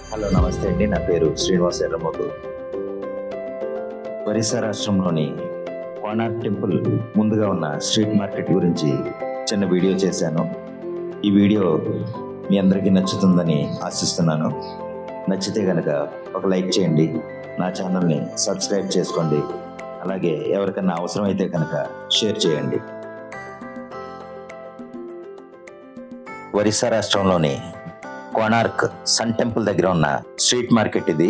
Hello నమస్తే అండి. నా పేరు శ్రీనివాస్ ఎర్రమోతు. ఒరిస్సా రాష్ట్రంలోని కోనార్క్ టెంపుల్ ముందుగా ఉన్న స్ట్రీట్ మార్కెట్ గురించి చిన్న వీడియో చేశాను. ఈ వీడియో మీ అందరికీ నచ్చుతుందని ఆశిస్తున్నాను. నచ్చితే కనుక ఒక లైక్ చేయండి, నా ఛానల్ని సబ్స్క్రైబ్ చేసుకోండి, అలాగే ఎవరికన్నా అవసరమైతే కనుక షేర్ చేయండి. ఒరిస్సా రాష్ట్రంలోని కోనార్క్ సన్ టెంపుల్ దగ్గర ఉన్న స్ట్రీట్ మార్కెట్ ఇది.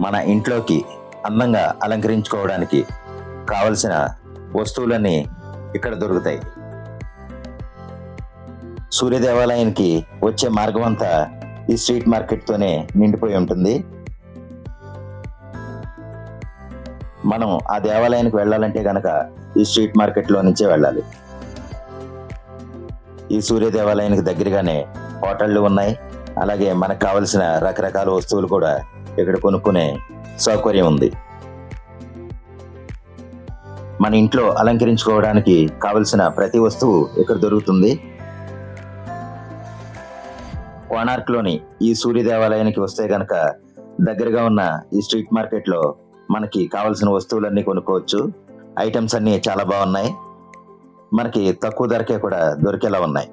మన ఇంట్లోకి అందంగా అలంకరించుకోవడానికి కావలసిన వస్తువులన్నీ ఇక్కడ దొరుకుతాయి. సూర్య దేవాలయానికి వచ్చే మార్గం అంతా ఈ స్ట్రీట్ మార్కెట్తోనే నిండిపోయి ఉంటుంది. మనం ఆ దేవాలయానికి వెళ్ళాలంటే కనుక ఈ స్ట్రీట్ మార్కెట్లో నుంచే వెళ్ళాలి. ఈ సూర్య దేవాలయానికి దగ్గరగానే హోటళ్ళు ఉన్నాయి. అలాగే మనకు కావలసిన రకరకాల వస్తువులు కూడా ఇక్కడ కొనుక్కునే సౌకర్యం ఉంది. మన ఇంట్లో అలంకరించుకోవడానికి కావలసిన ప్రతి వస్తువు ఇక్కడ దొరుకుతుంది. కోనార్క్లోని ఈ సూర్య దేవాలయానికి వస్తే గనక దగ్గరగా ఉన్న ఈ స్ట్రీట్ మార్కెట్లో మనకి కావలసిన వస్తువులన్నీ కొనుక్కోవచ్చు. ఐటమ్స్ అన్నీ చాలా బాగున్నాయి, మనకి తక్కువ ధరకే కూడా దొరికేలా ఉన్నాయి.